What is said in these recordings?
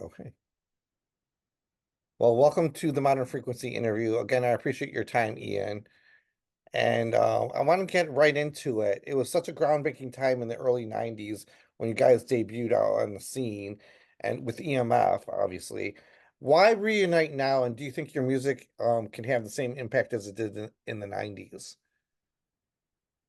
Okay. Well, welcome to the Modern Frequency interview. Again, I appreciate your time, Ian. And I want to get right into it. It was such a groundbreaking time in the early 90s when you guys debuted out on the scene and with EMF, obviously. Why reunite now? And do you think your music can have the same impact as it did in the 90s?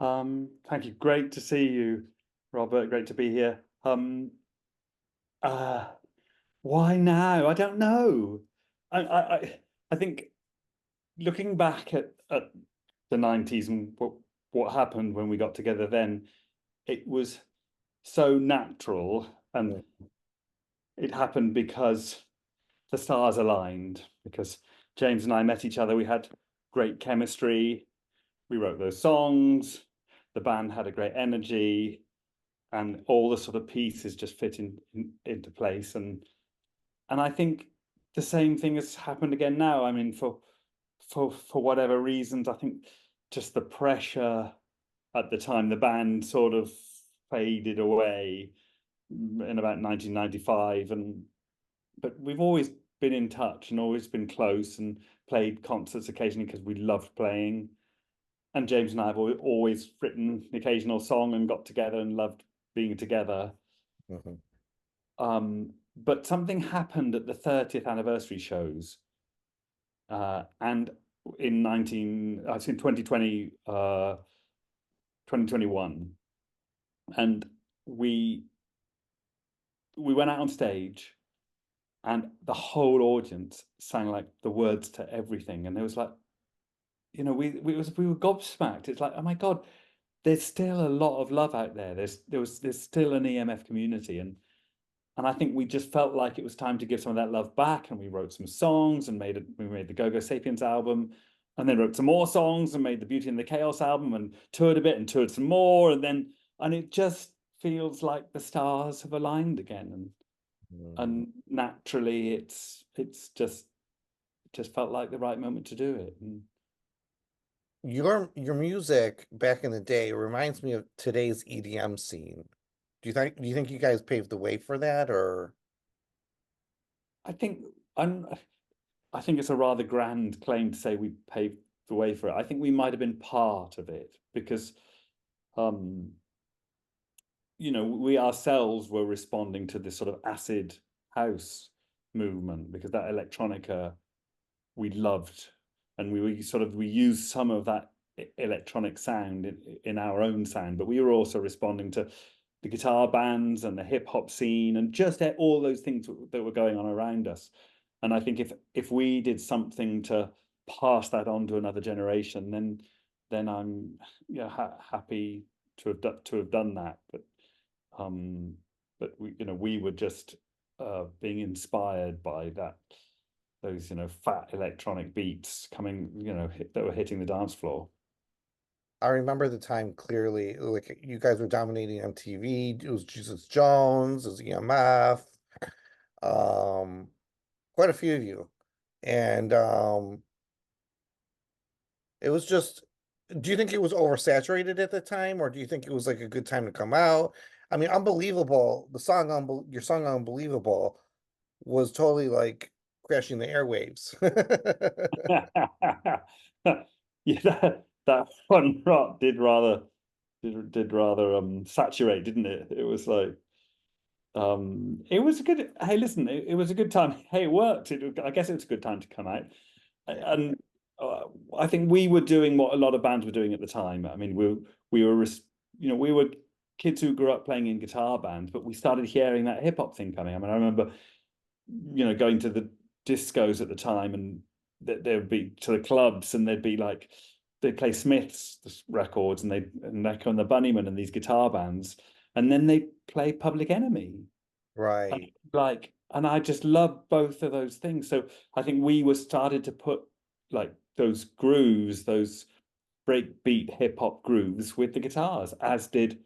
Thank you. Great to see you, Robert. Great to be here. Uh, why now? I don't know. I think looking back at the 90s and what happened when we got together then, it was so natural, and it happened because the stars aligned, because James and I met each other. We had great chemistry. We wrote those songs. The band had a great energy, and all the sort of pieces just fit into place. And I think the same thing has happened again now. I mean, for whatever reasons, I think just the pressure at the time, the band sort of faded away in about 1995, but we've always been in touch and always been close and played concerts occasionally because we loved playing. And James and I have always written the occasional song and got together and loved being together. Mhm. But something happened at the 30th anniversary shows, and I think 2021, and we went out on stage, and the whole audience sang like the words to everything, and it was like, we were gobsmacked. It's like, oh my God, there's still a lot of love out there. There's still an EMF community, and I think we just felt like it was time to give some of that love back. And we wrote some songs and we made the Go-Go Sapiens album, and then wrote some more songs and made the Beauty and the Chaos album, and toured a bit and toured some more, and it just feels like the stars have aligned again, and naturally it's just felt like the right moment to do it. And Your music back in the day reminds me of today's EDM scene. Do you think you guys paved the way for that, or? I think I'm I think it's a rather grand claim to say we paved the way for it. I think we might have been part of it because, um, we ourselves were responding to this sort of acid house movement, because that electronica we loved, and we used some of that electronic sound in our own sound, but we were also responding to the guitar bands and the hip hop scene and just all those things that were going on around us. And I think if we did something to pass that on to another generation, then I'm happy to have done that. Um, but we were just being inspired by those fat electronic beats coming, that were hitting the dance floor. I remember the time clearly. Like you guys were dominating MTV. It was Jesus Jones, it was EMF, um, quite a few of you, and it was just. Do you think it was oversaturated at the time, or do you think it was like a good time to come out? I mean, Unbelievable, your song Unbelievable was totally like crashing the airwaves. Yeah, that one rock did rather saturate, didn't it? It was like, it was a good, hey, listen, it was a good time. Hey, it worked. I guess it was a good time to come out. And I think we were doing what a lot of bands were doing at the time. I mean, we were kids who grew up playing in guitar bands, but we started hearing that hip hop thing coming. I mean, I remember, going to the discos at the time, and there would be to the clubs, and they'd play Smith's records, and Echo and the Bunnymen and these guitar bands, and then they play Public Enemy, and Right. and I just love both of those things. So I think we were started to put like those grooves, those breakbeat hip hop grooves with the guitars, as did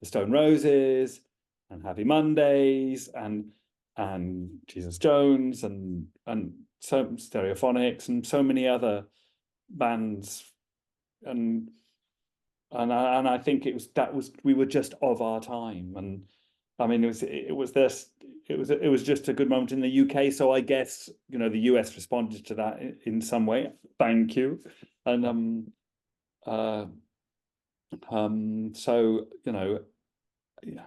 the Stone Roses and Happy Mondays and Jesus Jones and so Stereophonics and so many other bands. and and I think we were just of our time. And I mean, it was it was just a good moment in the UK. So I guess, you know, the US responded to that in some way. Thank you. And uh, so, you know, yeah,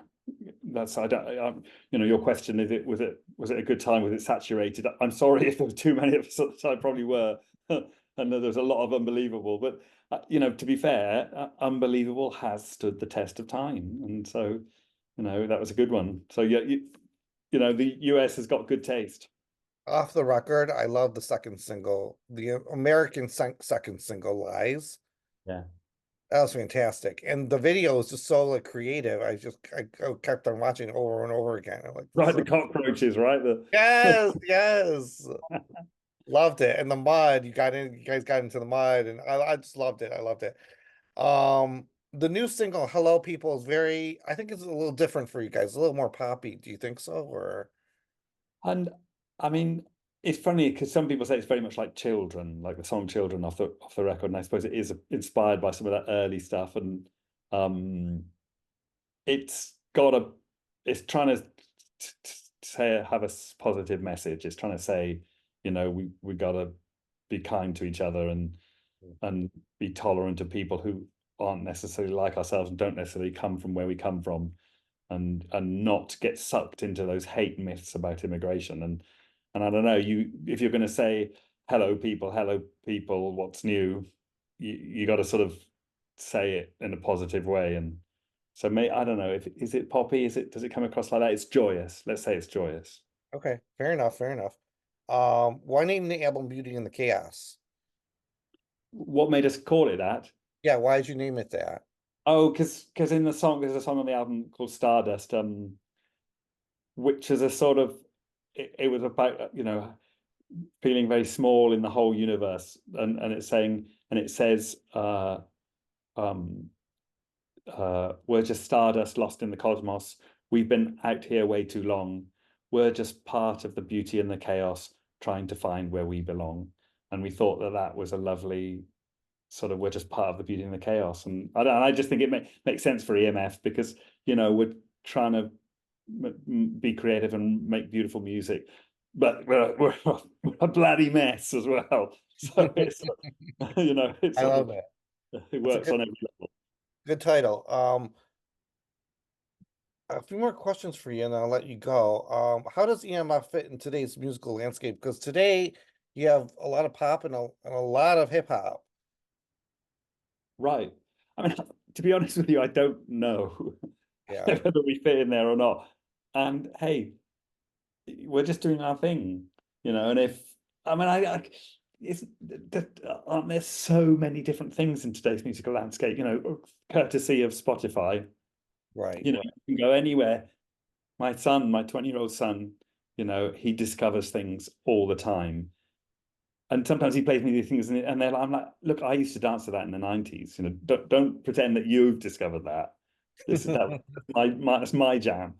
that's you know, your question is, was it a good time? Was it saturated? I'm sorry if there were too many of us at the time, probably were. And there's a lot of unbelievable, but you know, to be fair, unbelievable has stood the test of time, and so, you know, that was a good one. So yeah, you know, the US has got good taste. Off the record, I love the second single, the American second single, Lies. Yeah. That was fantastic. And the video is just so like creative. I kept on watching it over and over again. I'm like, this is Right, the so cockroaches, right? The yes, yes. Loved it. And the mud, you guys got into the mud, and I just loved it. I loved it. The new single, Hello People, is very, I think it's a little different for you guys, a little more poppy. Do you think so? Or And I mean, it's funny because some people say it's very much like Children, like the song Children off the record. And I suppose it is inspired by some of that early stuff. And um it's got a it's trying to say have a positive message. It's trying to say, you know, we gotta be kind to each other and be tolerant of people who aren't necessarily like ourselves and don't necessarily come from where we come from, and not get sucked into those hate myths about immigration. And I don't know, you if you're going to say hello people, what's new, you got to sort of say it in a positive way. And so, I don't know, if is it poppy, does it come across like that? It's joyous. Let's say it's joyous. okay, fair enough, fair enough. Why name the album Beauty and the Chaos? What made us call it that? Yeah, why did you name it that? Oh, because in the song, there's a song on the album called Stardust, which is a sort of, it was about, you know, feeling very small in the whole universe, and it's saying, and it says, um we're just stardust lost in the cosmos. We've been out here way too long. We're just part of the beauty and the chaos, trying to find where we belong. And we thought that that was a lovely sort of, we're just part of the beauty and the chaos. And I just think it makes sense for EMF because, you know, we're trying to be creative and make beautiful music, but we're a bloody mess as well. So it's, you know, it's I sort love of, it. it That's a works on every level. good title. A few more questions for you, and I'll let you go. How does EMF fit in today's musical landscape? Because today you have a lot of pop and a lot of hip hop. Right. I mean, to be honest with you, I don't know Yeah, whether we fit in there or not. And hey, we're just doing our thing, you know. And if I mean, I it's aren't there so many different things in today's musical landscape? You know, courtesy of Spotify. right. You know, you can go anywhere. My son, my 20-year-old son, you know, he discovers things all the time. And sometimes he plays me these things, and I'm like, look, I used to dance to that in the 90s. You know, don't pretend that you've discovered that. That's my jam.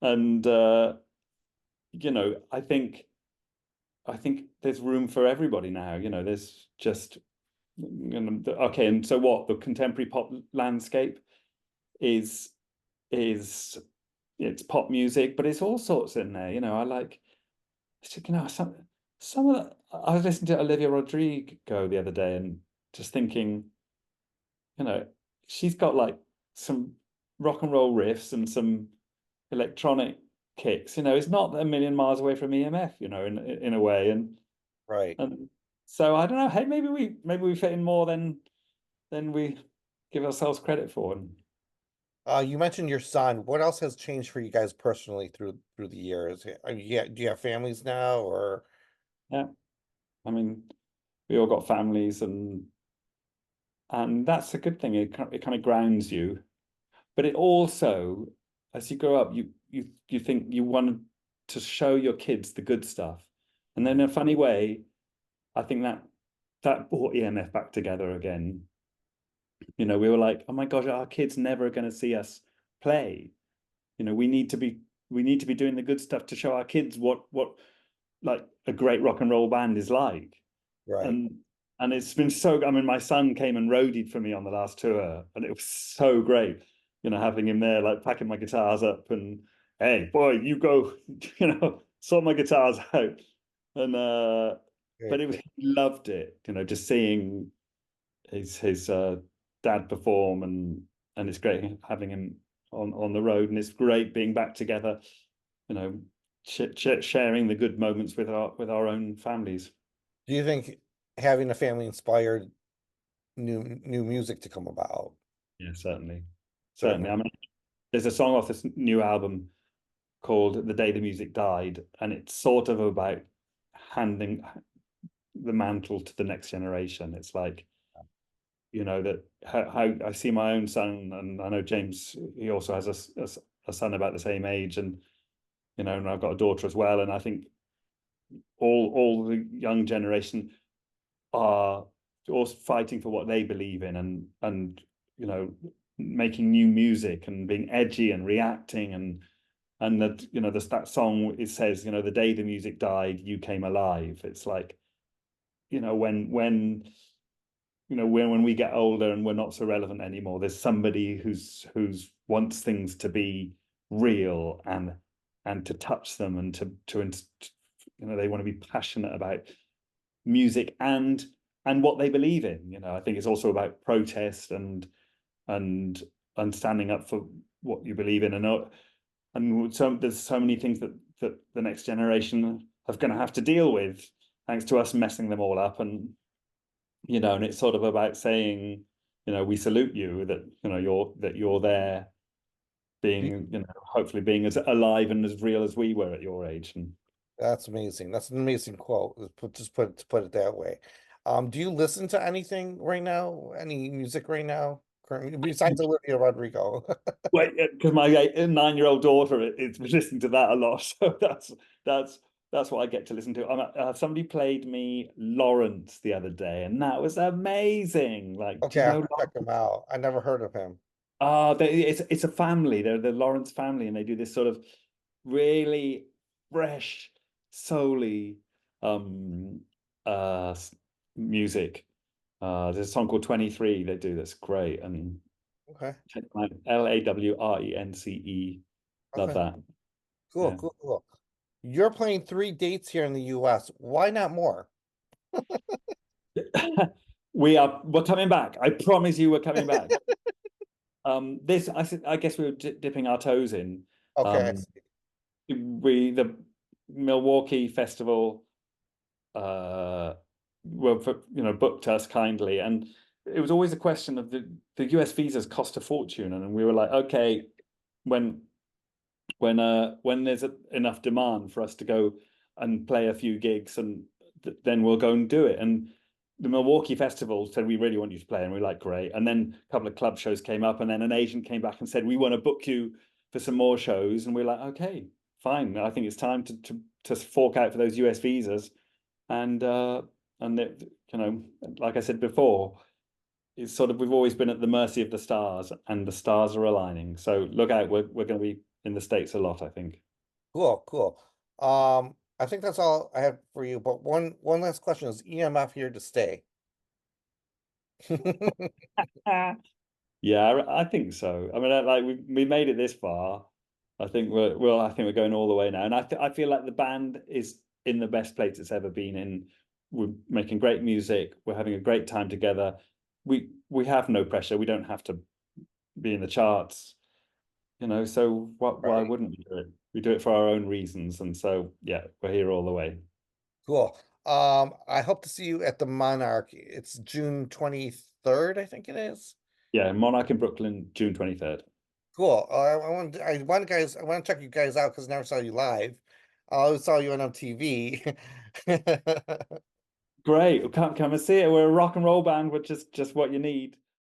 And you know, I think there's room for everybody now. You know, there's just, you know, okay. And so what? The contemporary pop landscape is is it's pop music, but it's all sorts in there. You know, I like, you know, some of the, I was listening to Olivia Rodrigo the other day and just thinking, you know, she's got like some rock and roll riffs and some electronic kicks. You know, it's not a million miles away from EMF, you know, in a way. Right. And so I don't know. Hey, maybe we fit in more than we give ourselves credit for. And You mentioned your son. What else has changed for you guys personally through the years? Yeah, do you have families now, or yeah, I mean, we all got families, and that's a good thing. It kind of grounds you, but it also, as you grow up, you think you want to show your kids the good stuff, and then in a funny way, I think that brought EMF back together again. You know, we were like, oh my gosh, our kids never are going to see us play. You know, we need to be doing the good stuff to show our kids what like a great rock and roll band is like. right? And it's been so, I mean, my son came and roadied for me on the last tour, and it was so great, you know, having him there, like packing my guitars up, and hey, boy, you go, sort my guitars out. And Very but cool. he loved it, just seeing his dad perform, and it's great having him on the road, and it's great being back together, you know, sharing the good moments with our own families. Do you think having a family inspired new music to come about? Yeah, certainly. Certainly. Certainly. I mean, there's a song off this new album called The Day the Music Died, and it's sort of about handing the mantle to the next generation. It's like, that how I see my own son, and I know James, he also has a son about the same age, and I've got a daughter as well. And I think all the young generation are all fighting for what they believe in, and you know making new music and being edgy and reacting, and that there's that song, it says, the day the music died, you came alive. It's like, when we get older and we're not so relevant anymore, there's somebody who's wants things to be real, and to touch them, and to they want to be passionate about music and what they believe in. I think it's also about protest, and standing up for what you believe in, and there's so many things that the next generation are going to have to deal with, thanks to us messing them all up. And it's sort of about saying, we salute you, that you're there, Do being, hopefully being as alive and as real as we were at your age. And That's amazing. That's an amazing quote. To put it that way. Do you listen to anything right now? Any music right now? Currently, besides Olivia Rodrigo. because my 9-year-old daughter is listening to that a lot, so that's what I get to listen to. Somebody played me Lawrence the other day, and that was amazing. Like, do Okay, you I know? have to check him out. I never heard of him. It's a family. They're the Lawrence family, and they do this sort of really fresh, soully um music. There's a song called 23 they do that's great, and Okay. check them out. Lawrence. Love Okay. that. Cool, Yeah. cool, cool. You're playing three dates here in the US. Why not more? We're coming back. I promise you we're coming back. I guess we were dipping our toes in. Okay. Um, the Milwaukee Festival were booked us kindly, and it was always a question of the US visas cost a fortune, and we were like, okay, when when there's enough demand for us to go and play a few gigs, and then we'll go and do it. And the Milwaukee Festival said, we really want you to play, and we were like, great. And then a couple of club shows came up, and then an agent came back and said, we want to book you for some more shows, and we are like, okay, fine. I think it's time to fork out for those US visas. And like I said before, it's sort of, we've always been at the mercy of the stars, and the stars are aligning. So look out, we're going to be in the States a lot, I think. Cool, cool. I think that's all I have for you. But one last question: is EMF here to stay? Yeah, I think so. I mean, like we made it this far. I think we're going all the way now, and I feel like the band is in the best place it's ever been in. We're making great music. We're having a great time together. We have no pressure. We don't have to be in the charts, So why Right. wouldn't we do it? We do it for our own reasons, and so yeah, we're here all the way. Cool. I hope to see you at the Monarch. It's June 23rd, I think it is. Yeah, Monarch in Brooklyn, June 23rd. Cool. I want to check you guys out because I never saw you live. I always saw you on TV. Great. Come and see it. We're a rock and roll band, which is just what you need.